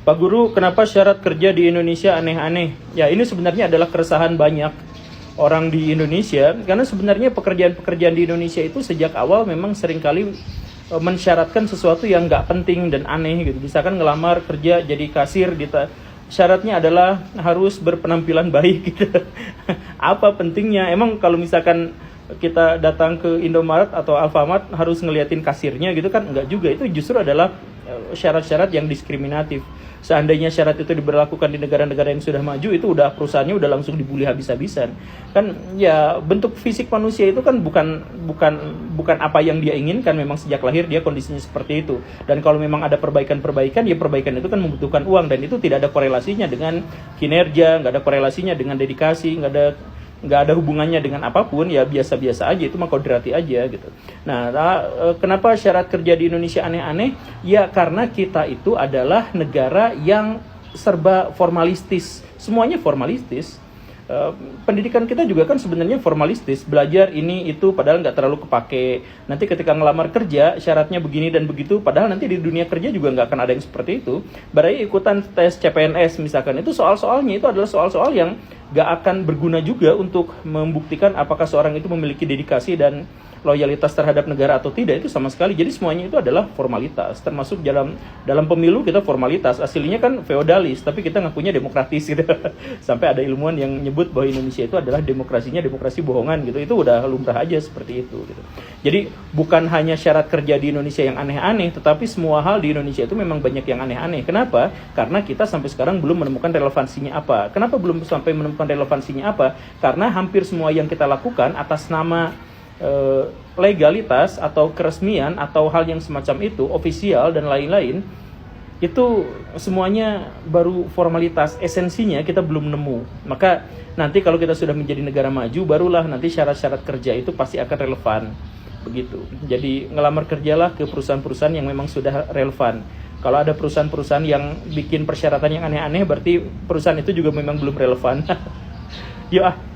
Pak Guru, kenapa syarat kerja di Indonesia aneh-aneh? Ya, ini sebenarnya adalah keresahan banyak orang di Indonesia, karena sebenarnya pekerjaan-pekerjaan di Indonesia itu sejak awal memang seringkali mensyaratkan sesuatu yang nggak penting dan aneh gitu. Misalkan ngelamar kerja jadi kasir, syaratnya adalah harus berpenampilan baik gitu. Apa pentingnya? Emang kalau misalkan kita datang ke Indomaret atau Alfamart harus ngeliatin kasirnya gitu kan? Enggak juga, itu justru adalah syarat-syarat yang diskriminatif. Seandainya syarat itu diberlakukan di negara-negara yang sudah maju, itu perusahaannya udah langsung dibully habis-habisan. Kan ya bentuk fisik manusia itu kan bukan apa yang dia inginkan, memang sejak lahir dia kondisinya seperti itu. Dan kalau memang ada perbaikan-perbaikan, ya perbaikan itu kan membutuhkan uang, dan itu tidak ada korelasinya dengan kinerja, nggak ada korelasinya dengan dedikasi, nggak ada hubungannya dengan apapun, ya biasa-biasa aja, itu mah kodrati aja gitu. Nah, kenapa syarat kerja di Indonesia aneh-aneh? Ya karena kita itu adalah negara yang serba formalistis, semuanya formalistis. Pendidikan kita juga kan sebenarnya formalistis, belajar ini itu padahal nggak terlalu kepake. Nanti ketika ngelamar kerja syaratnya begini dan begitu, padahal nanti di dunia kerja juga nggak akan ada yang seperti itu. Berarti ikutan tes CPNS misalkan, itu soal-soalnya itu adalah soal-soal yang nggak akan berguna juga untuk membuktikan apakah seorang itu memiliki dedikasi dan loyalitas terhadap negara atau tidak, itu sama sekali. Jadi semuanya itu adalah formalitas, termasuk dalam pemilu kita formalitas, aslinya kan feodalis, tapi kita ngakunya demokratis gitu. Sampai ada ilmuwan yang nyebut bahwa Indonesia itu adalah demokrasinya demokrasi bohongan gitu. Itu udah lumrah aja seperti itu gitu. Jadi bukan hanya syarat kerja di Indonesia yang aneh-aneh, tetapi semua hal di Indonesia itu memang banyak yang aneh-aneh. Kenapa? Karena kita sampai sekarang belum menemukan relevansinya apa. Kenapa belum sampai menemukan relevansinya apa? Karena hampir semua yang kita lakukan atas nama legalitas atau keresmian atau hal yang semacam itu, ofisial dan lain-lain, itu semuanya baru formalitas, esensinya kita belum nemu. Maka nanti kalau kita sudah menjadi negara maju, barulah nanti syarat-syarat kerja itu pasti akan relevan begitu. Jadi ngelamar kerjalah ke perusahaan-perusahaan yang memang sudah relevan. Kalau ada perusahaan-perusahaan yang bikin persyaratan yang aneh-aneh, berarti perusahaan itu juga memang belum relevan. Yuk